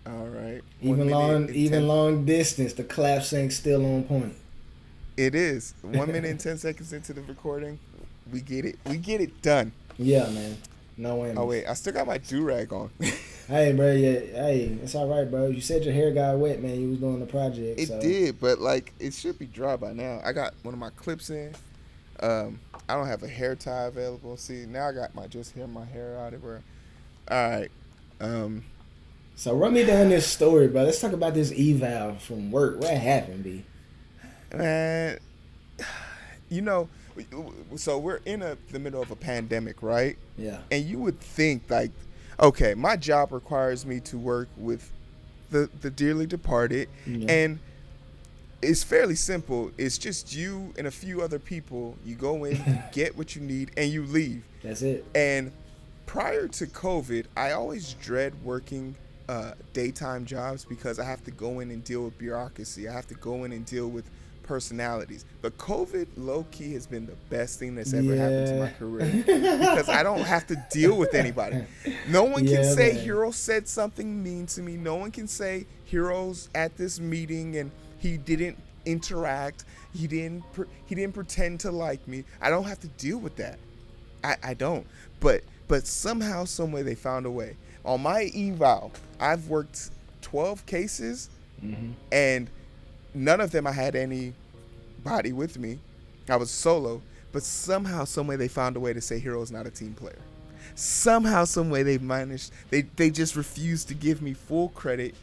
All right. Even long distance, the clap sync still on point. It is 1 minute and 10 seconds into the recording. We get it. We get it done. Yeah, man. No Oh whammies. wait, I still got my do rag on. Hey, bro. Yeah, hey, it's all right, bro. You said your hair got wet, man. You was doing the project, It so did, but like it should be dry by now. I got one of my clips in. I don't have a hair tie available. See, now I got my hair out of where. All right. Um, so run me down this story, bro. Let's talk about this eval from work. What happened, B? man, you know, so we're in the middle of a pandemic, right? Yeah. And you would think like, okay, my job requires me to work with the dearly departed, Yeah. and it's fairly simple. It's just you and a few other people. You go in, you get what you need, and you leave. That's it. And prior to COVID, I always dread working daytime jobs because I have to go in and deal with bureaucracy. I have to go in and deal with personalities. But COVID low key has been the best thing that's ever happened to my career because I don't have to deal with anybody. No one can say man. Hero said something mean to me. No one can say Hero's at this meeting and he didn't interact. He didn't pretend to like me. I don't have to deal with that. I don't. But somehow, some way, they found a way. On my eval, I've worked 12 cases, and none of them I had anybody with me. I was solo. But somehow, some way, they found a way to say Hero's not a team player. Somehow, some way, they managed. They just refused to give me full credit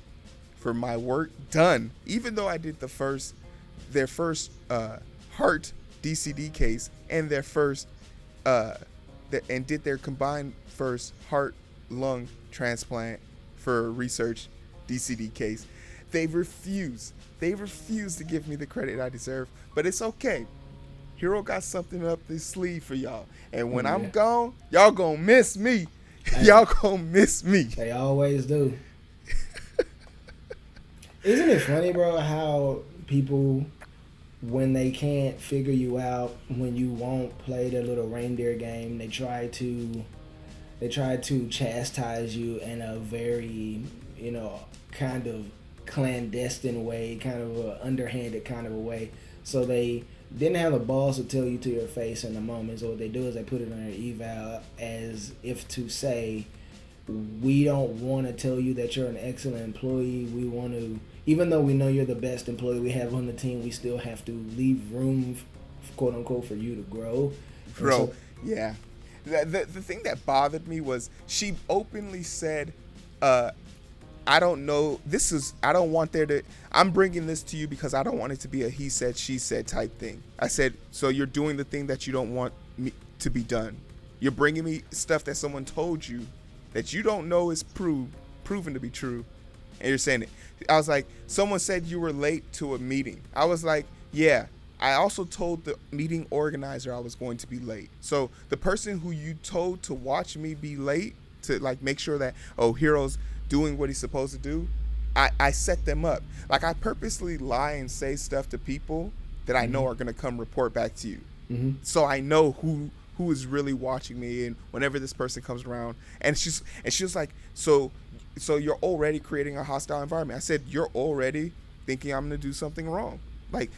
for my work done, even though I did their first heart DCD case and their first and did their combined first heart lung transplant for research DCD case. They refuse to give me the credit I deserve, but it's okay. Hero got something up his sleeve for y'all, and when I'm gone, y'all gonna miss me. Y'all gonna miss me. They always do. Isn't it funny, bro, how people, when they can't figure you out, when you won't play their little reindeer game, they try to chastise you in a very, kind of clandestine way, kind of a underhanded kind of a way. So they didn't have the balls to tell you to your face in the moment. So what they do is they put it on their eval as if to say, we don't want to tell you that you're an excellent employee. We want to, even though we know you're the best employee we have on the team, we still have to leave room, quote unquote, for you to grow. Bro, yeah. The thing that bothered me was she openly said, I don't know, I'm bringing this to you because I don't want it to be a he said, she said type thing. I said, so you're doing the thing that you don't want me to be done. You're bringing me stuff that someone told you that you don't know is proven to be true, and you're saying it. I was like, someone said you were late to a meeting. I was like, yeah. I also told the meeting organizer I was going to be late. So the person who you told to watch me be late, to like make sure that, Hero's doing what he's supposed to do, I set them up. Like, I purposely lie and say stuff to people that I know are going to come report back to you. Mm-hmm. So I know who is really watching me, and whenever this person comes around, and she was like, so you're already creating a hostile environment. I said, you're already thinking I'm going to do something wrong. Like,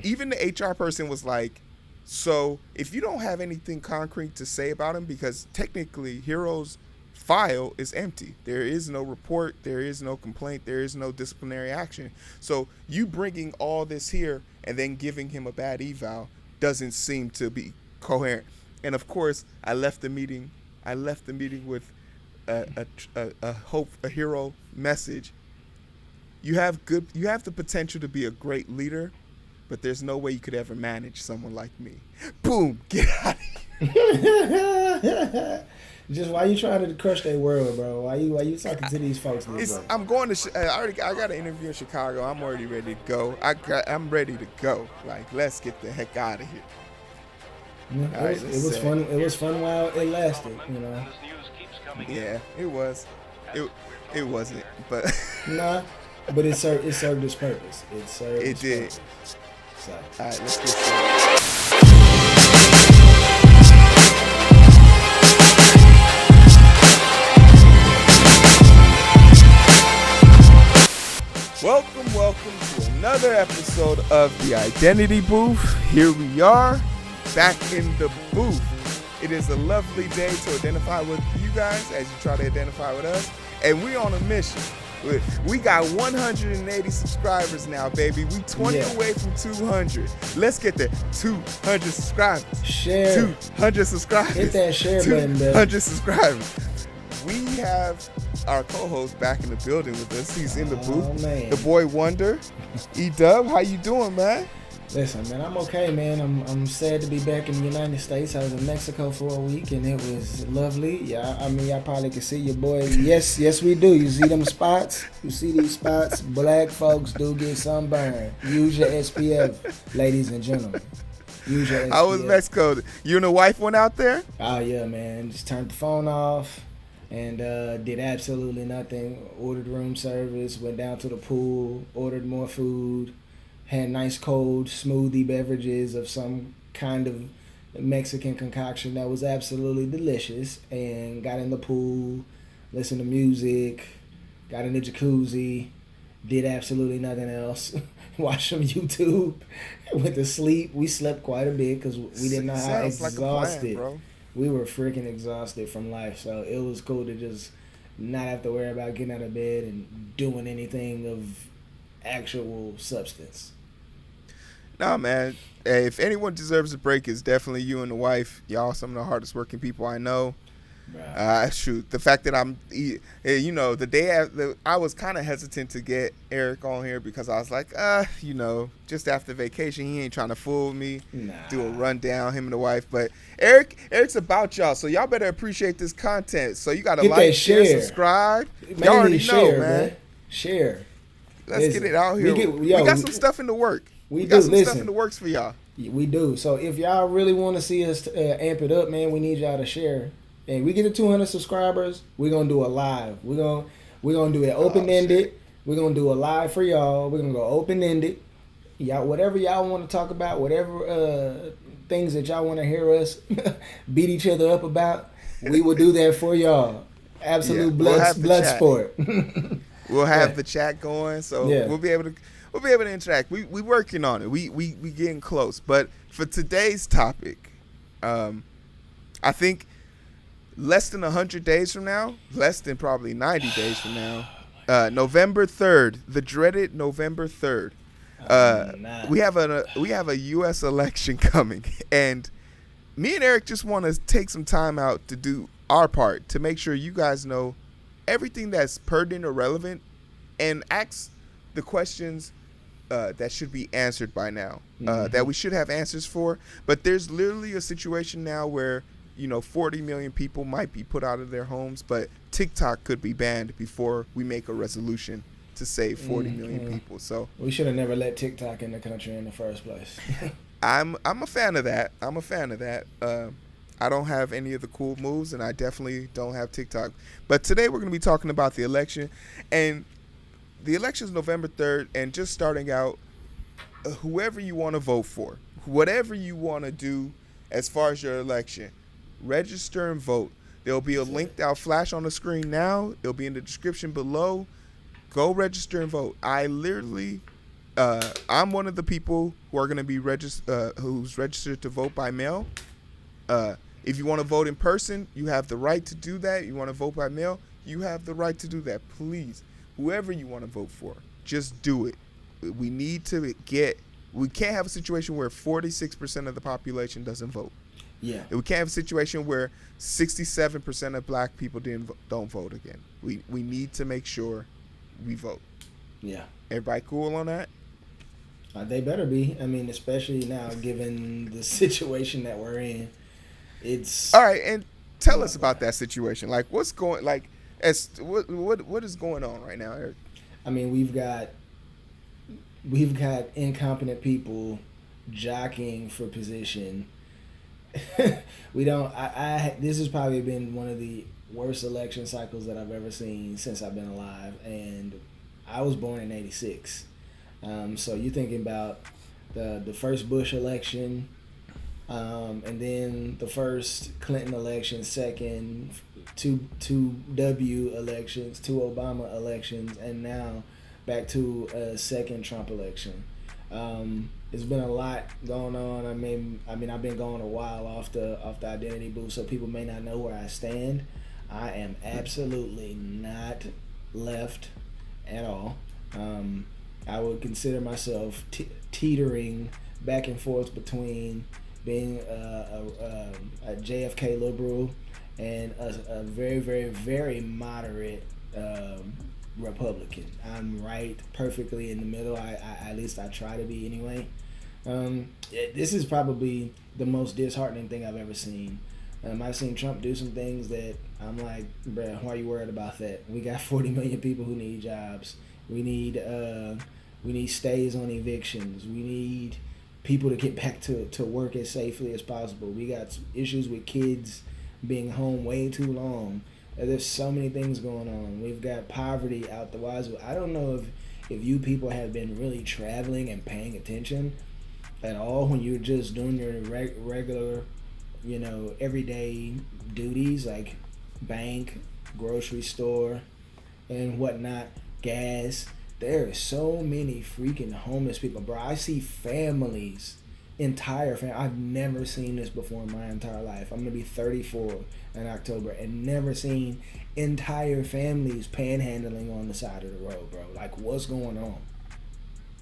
even the HR person was like, so if you don't have anything concrete to say about him, because technically Hero's file is empty. There is no report. There is no complaint. There is no disciplinary action. So you bringing all this here and then giving him a bad eval doesn't seem to be coherent. And of course, I left the meeting with a hero message. You have the potential to be a great leader, but there's no way you could ever manage someone like me. Boom, get out of here. Just why you trying to crush their world, bro? Why you talking to these folks? I'm going to. I got an interview in Chicago. I'm already ready to go. I'm ready to go. Like, let's get the heck out of here. It was fun. It was fun while it lasted. Yeah, it was. It wasn't, but nah. But it served its purpose. It did. Purpose. So. All right, let's get started. Welcome to another episode of The Identity Booth. Here we are, back in the booth. It is a lovely day to identify with you guys as you try to identify with us. And we're on a mission. We got 180 subscribers now, baby. We 20 away from 200. Let's get there. 200 subscribers. Share. 200 subscribers. Hit that share button, baby. 200 subscribers. We have our co-host back in the building with us. He's in the booth. Man. The boy Wonder. E-Dub, how you doing, man? Listen, man, I'm okay, man. I'm sad to be back in the United States. I was in Mexico for a week, and it was lovely. Yeah, I mean, y'all probably can see your boy. Yes, we do. You see them spots? You see these spots? Black folks do get sunburned. Use your SPF, ladies and gentlemen. Use your SPF. How was Mexico? You and the wife went out there? Oh, yeah, man. Just turned the phone off and did absolutely nothing. Ordered room service, went down to the pool, ordered more food. Had nice cold smoothie beverages of some kind of Mexican concoction that was absolutely delicious, and got in the pool, listened to music, got in the jacuzzi, did absolutely nothing else, watched some YouTube, went to sleep. We slept quite a bit because we didn't know how exhausted. Bro. We were freaking exhausted from life, so it was cool to just not have to worry about getting out of bed and doing anything of actual substance. Nah, man. Hey, if anyone deserves a break, it's definitely you and the wife. Y'all some of the hardest working people I know. Shoot, the fact that the day after, I was kind of hesitant to get Eric on here because I was like, just after vacation, he ain't trying to fool me. Do a rundown, him and the wife. But Eric's about y'all, so y'all better appreciate this content. So you got to like, share, subscribe. Y'all already know, man. Share. Let's get it out here. We got some stuff in the work. We got some stuff in the works for y'all. We do. So if y'all really want to see us amp it up, man, we need y'all to share. And we get to 200 subscribers, we're gonna do a live. We're gonna do it open ended. We're gonna do a live for y'all. We're gonna go open ended. Y'all, whatever y'all want to talk about, whatever things that y'all want to hear us beat each other up about, we will do that for y'all. Absolute blood sport. We'll have the chat going, so we'll be able to interact. We working on it. We getting close. But for today's topic, I think less than 100 days from now, less than probably 90 days from now, November 3rd, the dreaded November 3rd, we have a U.S. election coming, and me and Eric just want to take some time out to do our part to make sure you guys know everything that's pertinent or relevant, and ask the questions that should be answered by now, that we should have answers for. But there's literally a situation now where 40 million people might be put out of their homes, but TikTok could be banned before we make a resolution to save 40 million people. So we should have never let TikTok in the country in the first place. I'm a fan of that. I don't have any of the cool moves, and I definitely don't have TikTok. But today we're going to be talking about the election, and the election is November 3rd, and just starting out, whoever you want to vote for, whatever you want to do as far as your election, register and vote. There'll be a link that'll flash on the screen now. It'll be in the description below. Go register and vote. I literally, I'm one of the people who are going to be who's registered to vote by mail. If you want to vote in person, you have the right to do that. You want to vote by mail, you have the right to do that. Please, whoever you want to vote for, just do it. We need to we can't have a situation where 46% of the population doesn't vote. Yeah. We can't have a situation where 67% of black people don't vote again. We need to make sure we vote. Yeah. Everybody cool on that? They better be. I mean, especially now, given the situation that we're in. It's all right. And tell us about that situation. Like, what's going? Like, what is going on right now, Eric? I mean, we've got incompetent people jockeying for position. This has probably been one of the worst election cycles that I've ever seen since I've been alive, and I was born in '86. So you're thinking about the first Bush election, and then the first Clinton election, two W elections, two Obama elections, and now back to a second Trump election. It's been a lot going on. I've been going a while off the identity booth, so people may not know where I stand. I am absolutely not left at all. I would consider myself teetering back and forth between being a JFK liberal and a very, very, very moderate Republican. I'm right perfectly in the middle. I at least I try to be anyway. This is probably the most disheartening thing I've ever seen. I've seen Trump do some things that I'm like, bruh, why are you worried about that? We got 40 million people who need jobs. We need stays on evictions. We need people to get back to work as safely as possible. We got issues with kids being home way too long. There's so many things going on. We've got poverty out the wazoo. I don't know if you people have been really traveling and paying attention at all when you're just doing your regular, everyday duties like bank, grocery store, and whatnot, gas. There are so many freaking homeless people, bro. I see families, entire family. I've never seen this before in my entire life. I'm gonna be 34 in October and never seen entire families panhandling on the side of the road, bro. Like, what's going on?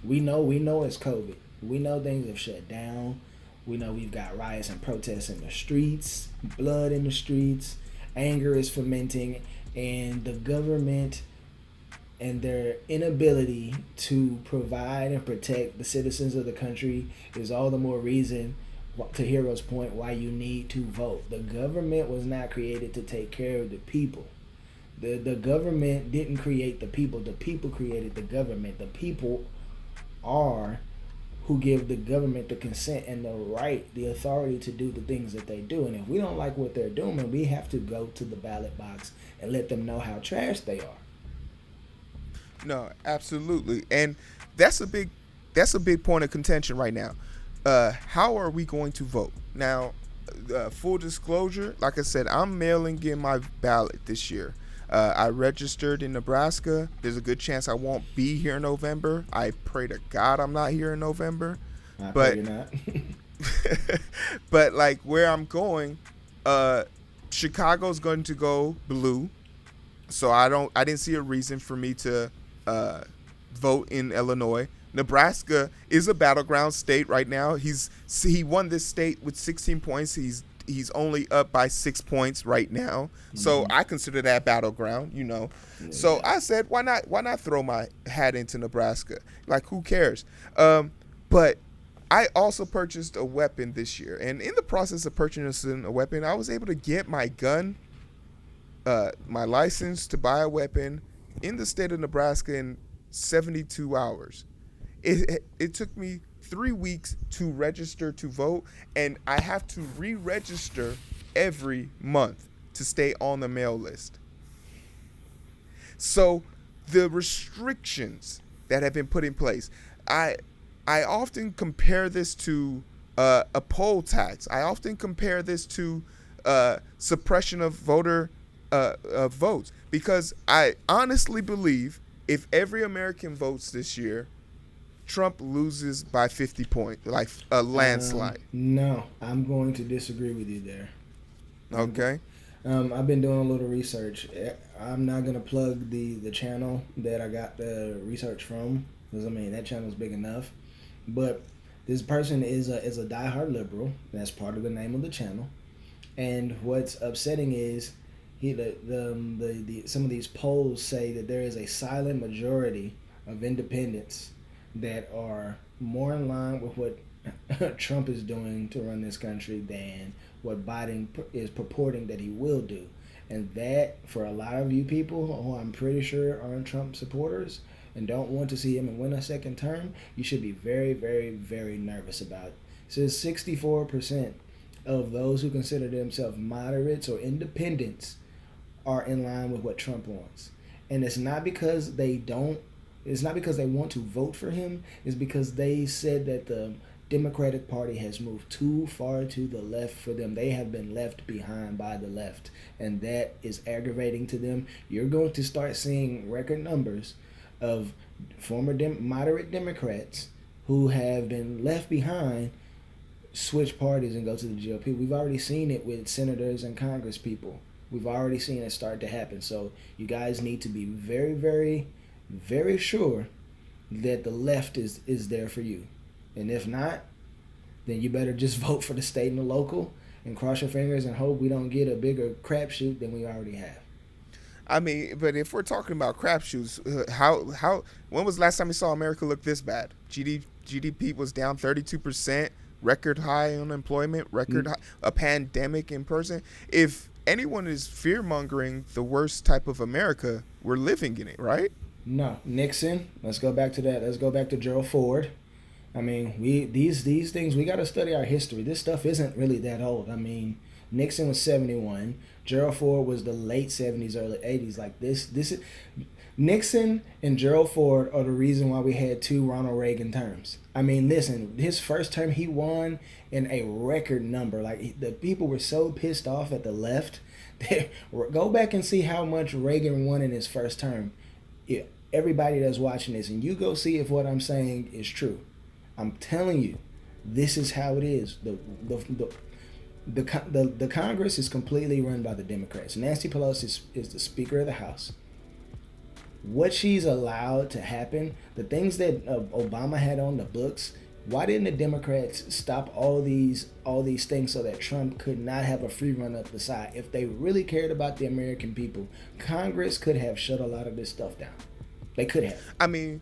We know it's COVID. We know things have shut down. We know we've got riots and protests in the streets, blood in the streets, anger is fermenting, and the government and their inability to provide and protect the citizens of the country is all the more reason, to Hero's point, why you need to vote. The government was not created to take care of the people. The government didn't create the people created the government. The people are who give the government the consent and the right, the authority to do the things that they do. And if we don't like what they're doing, we have to go to the ballot box and let them know how trash they are. No, absolutely, and that's a big point of contention right now. How are we going to vote now? Full disclosure, like I said, I'm mailing in my ballot this year. I registered in Nebraska. There's a good chance I won't be here in November. I pray to God I'm not here in November. I but pray you're not. but like where I'm going, Chicago's going to go blue, so I didn't see a reason for me to vote in Illinois. Nebraska is a battleground state right now. He won this state with 16 points. He's only up by 6 points right now. So I consider that battleground, Yeah. So I said, why not throw my hat into Nebraska? Like, who cares? But I also purchased a weapon this year. And in the process of purchasing a weapon, I was able to get my gun, my license to buy a weapon in the state of Nebraska in 72 hours. It took me 3 weeks to register to vote, and I have to re-register every month to stay on the mail list. So the restrictions that have been put in place, I often compare this to a poll tax. I often compare this to suppression of voter votes, because I honestly believe if every American votes this year, Trump loses by 50 points, like a landslide. No, I'm going to disagree with you there. Okay. I've been doing a little research. I'm not going to plug the channel that I got the research from, because that channel's big enough. But this person is a diehard liberal. That's part of the name of the channel. And what's upsetting is some of these polls say that there is a silent majority of independents that are more in line with what Trump is doing to run this country than what Biden is purporting that he will do. And that, for a lot of you people who I'm pretty sure aren't Trump supporters and don't want to see him win a second term, you should be very, very, very nervous about it. So 64% of those who consider themselves moderates or independents are in line with what Trump wants. And it's not because they want to vote for him. It's because they said that the Democratic Party has moved too far to the left for them. They have been left behind by the left, and that is aggravating to them. You're going to start seeing record numbers of moderate Democrats who have been left behind switch parties and go to the GOP. We've already seen it with senators and Congress people. We've already seen it start to happen. So you guys need to be very, very, very sure that the left is there for you. And if not, then you better just vote for the state and the local and cross your fingers and hope we don't get a bigger crapshoot than we already have. I mean, but if we're talking about crapshoots, when was the last time you saw America look this bad? GDP was down 32%, record high unemployment, a pandemic in person. If anyone is fear mongering the worst type of America, we're living in it, right? No, Nixon. Let's go back to that. Let's go back to Gerald Ford. I mean, these things, we got to study our history. This stuff isn't really that old. I mean, Nixon was 71. Gerald Ford was the late 70s, early 80s. Like this is Nixon and Gerald Ford are the reason why we had 2 Ronald Reagan terms. I mean, listen, his first term he won in a record number. Like the people were so pissed off at the left. Go back and see how much Reagan won in his first term. Yeah, everybody that's watching this, and you go see if what I'm saying is true. I'm telling you, this is how it is. The Congress is completely run by the Democrats. Nancy Pelosi is the Speaker of the House. What she's allowed to happen, the things that Obama had on the books, why didn't the Democrats stop all these things so that Trump could not have a free run up the side? If they really cared about the American people, Congress could have shut a lot of this stuff down. They could have. I mean,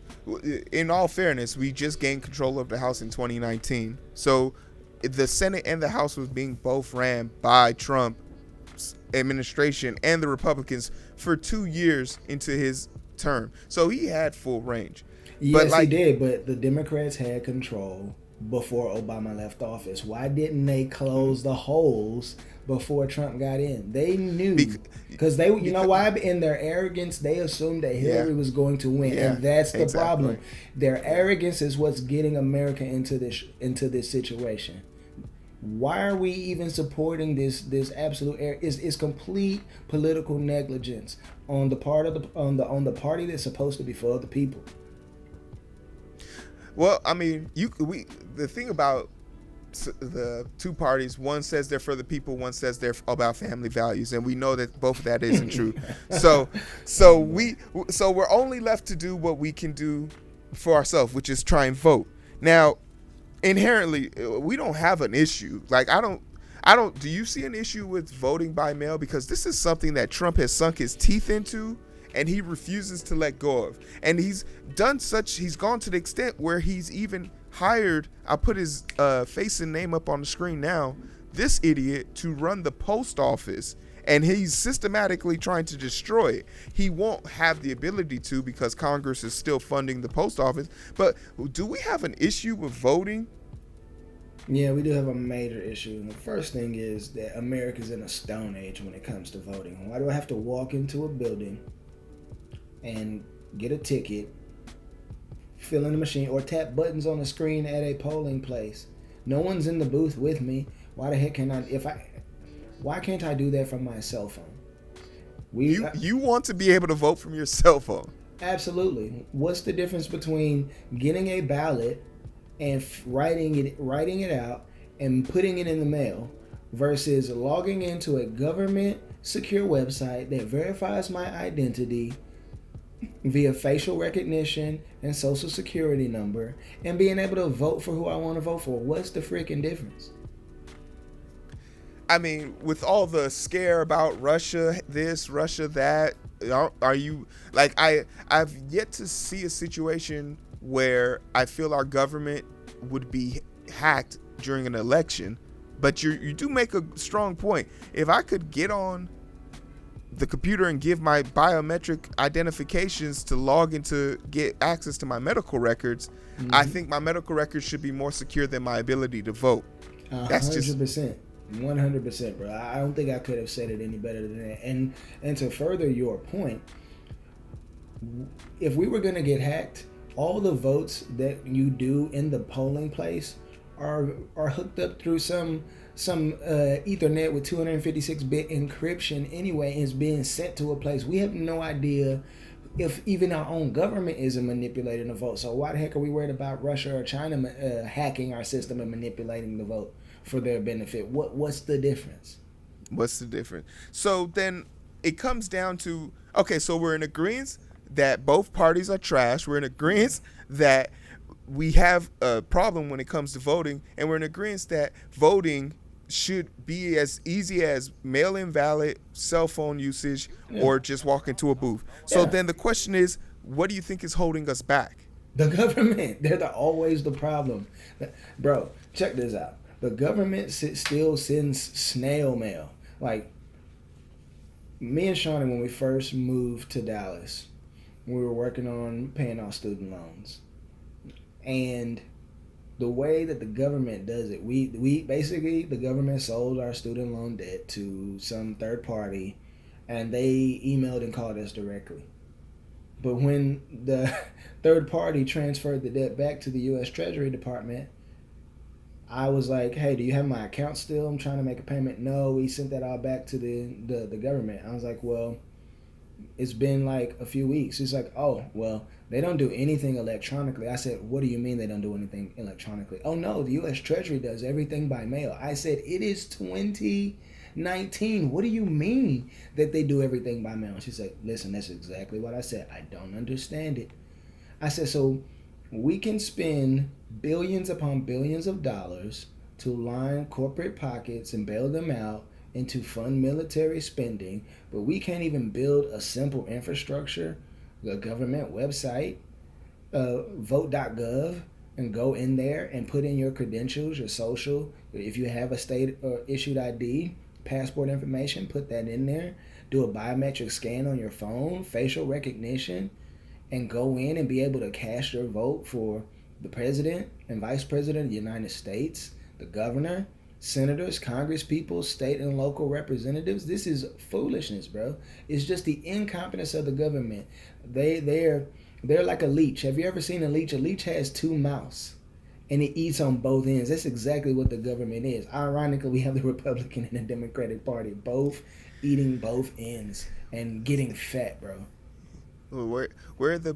in all fairness, we just gained control of the House in 2019. So the Senate and the House was being both ran by Trump's administration and the Republicans for 2 years into his term. So he had full range. Yes, he did, but the Democrats had control before Obama left office. Why didn't they close the holes before Trump got in? They knew because know why? In their arrogance, they assumed that Hillary was going to win, and that's the problem. Their arrogance is what's getting America into this situation. Why are we even supporting this absolute error? Is complete political negligence on the part of the party that's supposed to be for the people. Well, I mean, the thing about the two parties, one says they're for the people, one says they're about family values, and we know that both of that isn't true. So we're only left to do what we can do for ourselves, which is try and vote. Now, inherently, we don't have an issue. Like I don't. Do you see an issue with voting by mail? Because this is something that Trump has sunk his teeth into, and he refuses to let go of. And he's gone to the extent where he's even hired, I'll put his face and name up on the screen now, this idiot to run the post office. And he's systematically trying to destroy it. He won't have the ability to because Congress is still funding the post office. But do we have an issue with voting? Yeah, we do have a major issue. And the first thing is that America's in a stone age when it comes to voting. Why do I have to walk into a building and get a ticket, fill in the machine, or tap buttons on the screen at a polling place? No one's in the booth with me. Why the heck why can't I do that from my cell phone? You want to be able to vote from your cell phone? Absolutely. What's the difference between getting a ballot and writing it out and putting it in the mail versus logging into a government secure website that verifies my identity via facial recognition and social security number and being able to vote for who I want to vote for? What's the freaking difference? I mean, with all the scare about Russia this, Russia that, are you like I've yet to see a situation where I feel our government would be hacked during an election. But you do make a strong point. If I could get on the computer and give my biometric identifications to log in to get access to my medical records, I think my medical records should be more secure than my ability to vote. That's 100%. 100%, bro. I don't think I could have said it any better than that. And to further your point, if we were going to get hacked, all the votes that you do in the polling place are hooked up through some Ethernet with 256-bit encryption anyway, and is being sent to a place. We have no idea if even our own government isn't manipulating the vote, so why the heck are we worried about Russia or China hacking our system and manipulating the vote for their benefit? What's the difference? What's the difference? So then it comes down to, okay, so we're in agreement that both parties are trash. We're in agreement that we have a problem when it comes to voting, and we're in agreement that voting should be as easy as mail-in ballot, cell phone usage, or just walk into a booth. So then the question is, what do you think is holding us back? The government. They're always the problem. Bro, check this out. The government still sends snail mail. Like, me and Shawnee, when we first moved to Dallas, we were working on paying off student loans. And the way that the government does it, we basically, the government sold our student loan debt to some third party, and they emailed and called us directly. But when the third party transferred the debt back to the U.S. Treasury Department, I was like, hey, do you have my account still? I'm trying to make a payment. No, we sent that all back to the government. I was like, well, it's been like a few weeks. He's like, oh, well, they don't do anything electronically. I said, what do you mean they don't do anything electronically? Oh, no, the U.S. Treasury does everything by mail. I said, it is 2019. What do you mean that they do everything by mail? She said, listen, that's exactly what I said. I don't understand it. I said, so we can spend billions upon billions of dollars to line corporate pockets and bail them out and to fund military spending, but we can't even build a simple infrastructure, a government website, vote.gov, and go in there and put in your credentials, your social, if you have a state issued ID, passport information, put that in there, do a biometric scan on your phone, facial recognition, and go in and be able to cast your vote for the president and vice president of the United States, the governor, senators, congresspeople, state and local representatives. This is foolishness, bro. It's just the incompetence of the government. They're like a leech. Have you ever seen a leech? A leech has two mouths, and it eats on both ends. That's exactly what the government is. Ironically, we have the Republican and the Democratic Party both eating both ends and getting fat, bro. Where the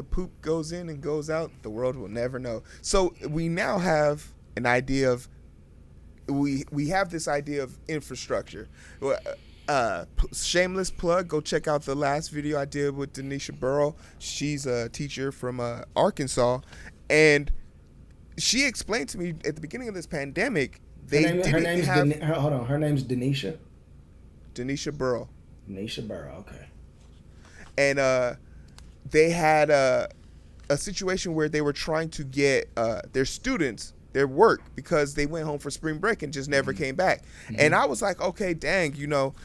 poop goes in and goes out, the world will never know. So we now have an idea of we have this idea of infrastructure. Shameless plug, go check out the last video I did with Denisha Burrow. She's a teacher from Arkansas, and she explained to me at the beginning of this pandemic her name's Denisha. Denisha Burrow. Denisha Burrow, okay. And they had a situation where they were trying to get their students their work because they went home for spring break and just never came back. And I was like, okay, dang,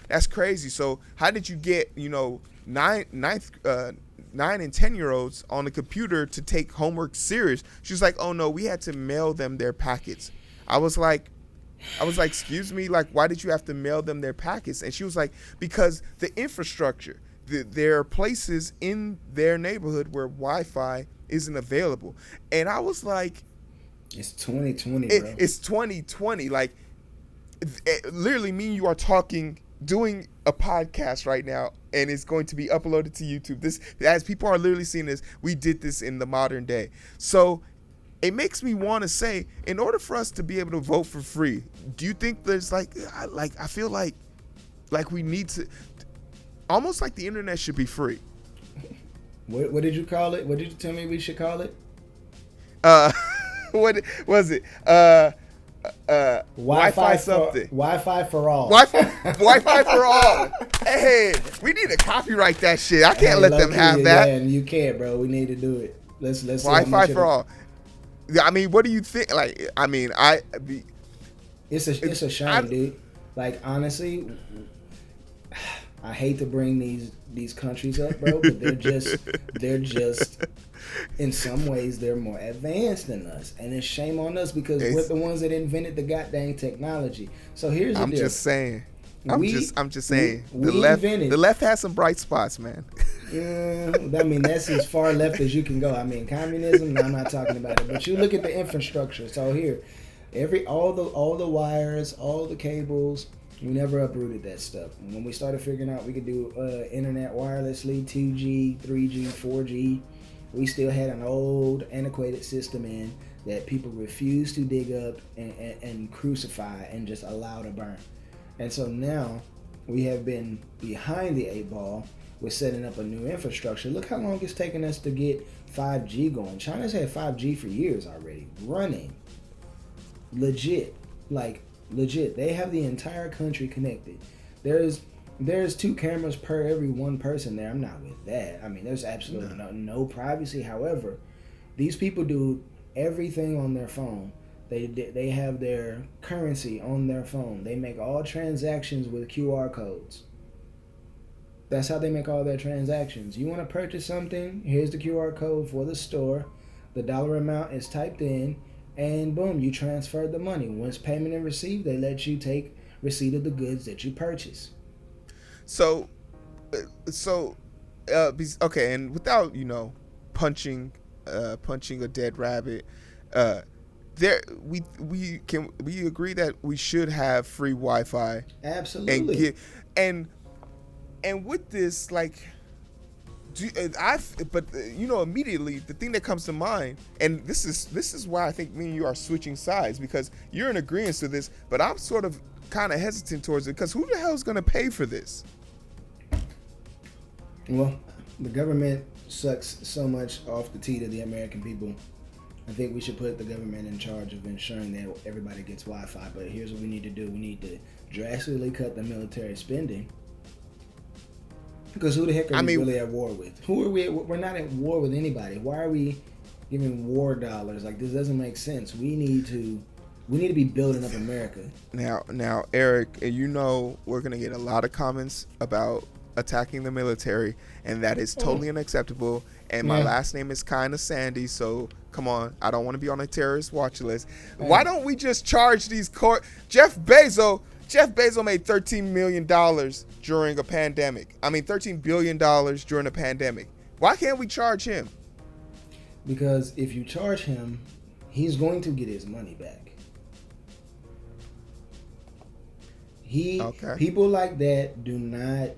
that's crazy. So how did you get 9 and 10-year-olds on the computer to take homework serious? She was like, oh no, we had to mail them their packets. I was like, excuse me, like, why did you have to mail them their packets? And she was like, because the infrastructure, there are places in their neighborhood where Wi-Fi isn't available. And I was like, it's 2020, bro. It's 2020. Like, literally, me and you are doing a podcast right now, and it's going to be uploaded to YouTube. This, as people are literally seeing this, we did this in the modern day. So it makes me want to say, in order for us to be able to vote for free, do you think there's I feel like we need to, almost like the internet should be free. What did you call it? What did you tell me we should call it? What was it? Wi-Fi something. Wi-Fi for all. Wi-Fi for all. Hey, we need to copyright that shit. I can't let them have that. Yeah, you can't, bro. We need to do it. Let's Wi-Fi for all. I mean, what do you think? Like, I mean, it's a shame, dude. Like, honestly, I hate to bring these countries up, bro, but they're just in some ways they're more advanced than us, and it's shame on us because we're the ones that invented the goddamn technology. So here's the deal. I'm just saying. The left has some bright spots, man. Yeah, I mean, that's as far left as you can go. I mean, communism. No, I'm not talking about it. But you look at the infrastructure. So here, all the wires, all the cables, We never uprooted that stuff. When we started figuring out we could do internet wirelessly, 2G, 3G, 4G, we still had an old, antiquated system in that people refused to dig up and crucify and just allow to burn. And so now we have been behind the eight ball with setting up a new infrastructure. Look how long it's taken us to get 5G going. China's had 5G for years already, running. Legit. They have the entire country connected. There's 2 cameras per every one person there. I'm not with that. I mean, there's absolutely no privacy. However, these people do everything on their phone. They have their currency on their phone. They make all transactions with QR codes. That's how they make all their transactions. You want to purchase something? Here's the QR code for the store. The dollar amount is typed in, and boom, you transfer the money. Once payment is received, they let you take receipt of the goods that you purchase. So, okay, and without punching a dead rabbit, we agree that we should have free Wi-Fi. Absolutely. And with this, immediately the thing that comes to mind, and this is why I think me and you are switching sides, because you're in agreement to this, but I'm sort of kind of hesitant towards it, because who the hell is going to pay for this? Well, the government sucks so much off the teat of the American people. I think we should put the government in charge of ensuring that everybody gets Wi-Fi. But here's what we need to do. We need to drastically cut the military spending. Because who the heck are we really at war with? Who are we? We're not at war with anybody. Why are we giving war dollars? This doesn't make sense. We need to be building up America. Now, Eric, we're gonna get a lot of comments about attacking the military, and that is totally unacceptable. And my last name is kind of Sandy, so come on, I don't want to be on a terrorist watch list. Why don't we just charge these Jeff Bezos made $13 million during a pandemic. I mean, $13 billion during a pandemic. Why can't we charge him? Because if you charge him, he's going to get his money back. People like that do not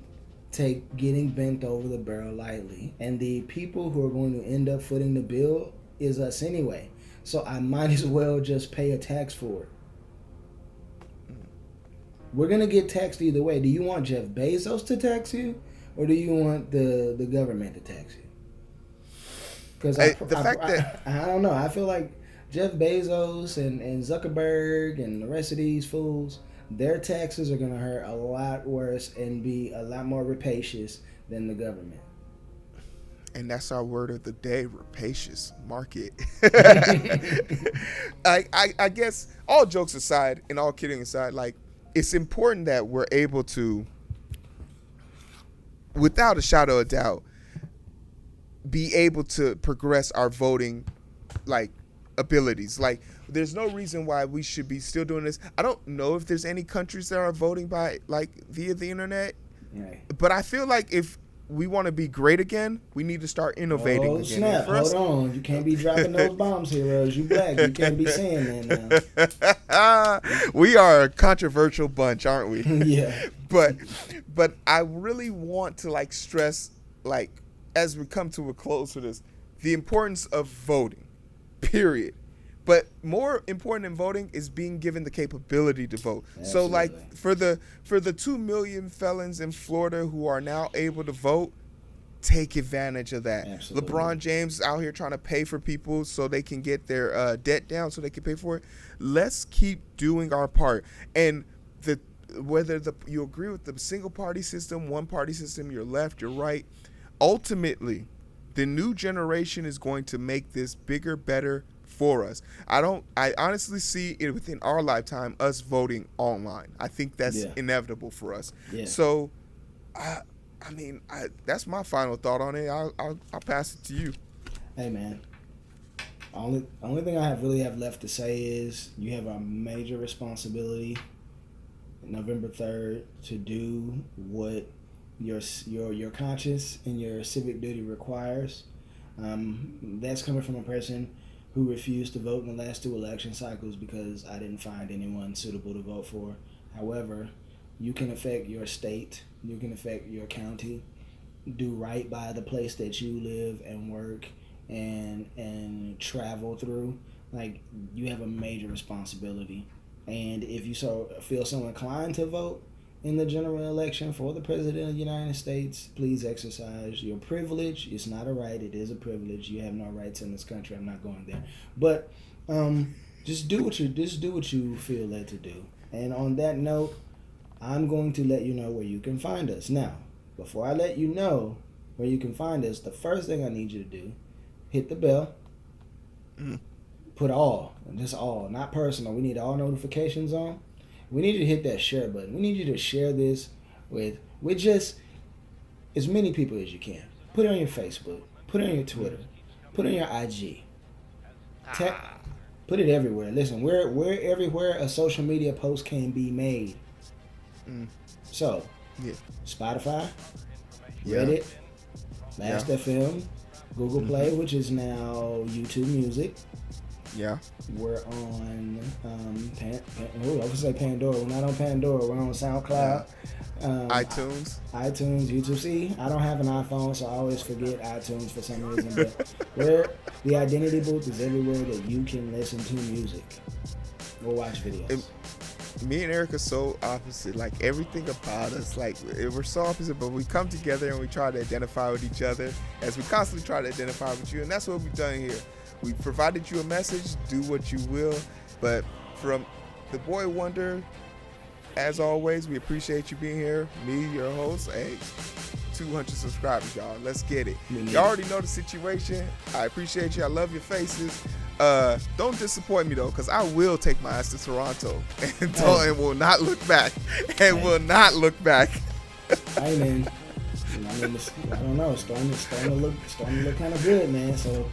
take getting bent over the barrel lightly. And the people who are going to end up footing the bill is us anyway. So I might as well just pay a tax for it. We're going to get taxed either way. Do you want Jeff Bezos to tax you, or do you want the government to tax you? Because I don't know. I feel like Jeff Bezos and Zuckerberg and the rest of these fools, their taxes are going to hurt a lot worse and be a lot more rapacious than the government. And that's our word of the day, rapacious. Mark it. I guess, all jokes aside and all kidding aside, it's important that we're able to, without a shadow of doubt, be able to progress our voting abilities. There's no reason why we should be still doing this. I don't know if there's any countries that are voting by via the internet. Right. But I feel like if we want to be great again, we need to start innovating again. Snap. Hold on. You can't be dropping those bombs, heroes. You black. You can't be saying that now. We are a controversial bunch, aren't we? Yeah. But I really want to stress, as we come to a close for this, the importance of voting, period. But more important than voting is being given the capability to vote. Absolutely. So for the 2 million felons in Florida who are now able to vote, take advantage of that. Absolutely. LeBron James out here trying to pay for people so they can get their debt down so they can pay for it. Let's keep doing our part. And whether you agree with the single party system, one party system, you're left, you're right, ultimately the new generation is going to make this bigger, better for us. I honestly see it within our lifetime, us voting online. I think that's inevitable for us. Yeah. So, that's my final thought on it. I'll pass it to you. Hey, man. Only thing I really have left to say is you have a major responsibility November 3rd to do what your conscience and your civic duty requires. That's coming from a person who refused to vote in the last 2 election cycles because I didn't find anyone suitable to vote for. However, you can affect your state, you can affect your county, do right by the place that you live and work and travel through. Like, you have a major responsibility. And if you feel so inclined to vote in the general election for the president of the United States, please exercise your privilege. It's not a right, it is a privilege. You have no rights in this country. I'm not going there. But just do what you feel led to do. And on that note, I'm going to let you know where you can find us. Now, before I let you know where you can find us, the first thing I need you to do, hit the bell. Put all, just all, not personal. We need all notifications on. We need you to hit that share button. We need you to share this with just as many people as you can. Put it on your Facebook. Put it on your Twitter. Put it on your IG. Put it everywhere. Listen, we're everywhere a social media post can be made. So, Spotify, Reddit, Last.fm, Google Play, which is now YouTube Music. Yeah. We're on I would say Pandora. We're not on Pandora. We're on SoundCloud. iTunes. YouTube. See, I don't have an iPhone, so I always forget iTunes for some reason. But the Identity Booth is everywhere that you can listen to music or watch videos. Me and Eric are so opposite. Like, everything about us, like, we're so opposite, but we come together and we try to identify with each other as we constantly try to identify with you, and that's what we've done here. We provided you a message, do what you will, but from the Boy Wonder, as always, we appreciate you being here. Me, your host, 200 subscribers, y'all. Let's get it. You already know the situation. I appreciate you. I love your faces. Don't disappoint me, though, because I will take my ass to Toronto and will not look back. Will not look back. Hey, man. I don't know. It's starting to look kind of good, man. So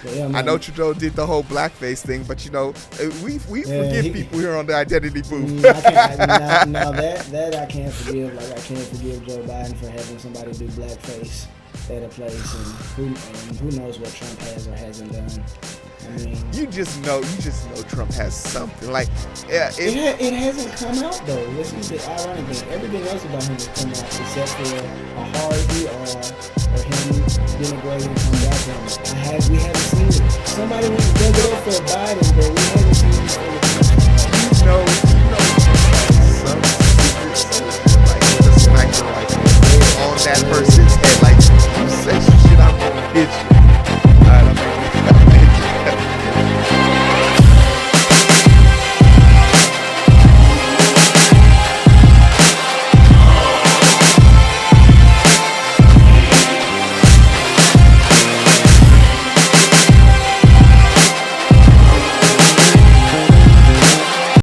yeah, man. I know Trudeau did the whole blackface thing, but we forgive people here on the Identity Booth. That I can't forgive. Like, I can't forgive Joe Biden for having somebody do blackface at a place, and who knows what Trump has or hasn't done. I mean, you just know Trump has something. Like, it hasn't come out though. This is the ironic thing. Everything else about him has come out except for a Harvey or him denigrating some background. We haven't seen it. Somebody went to dug it up for Biden, but we haven't seen it. Some secret, like, the sniper rifle on that person.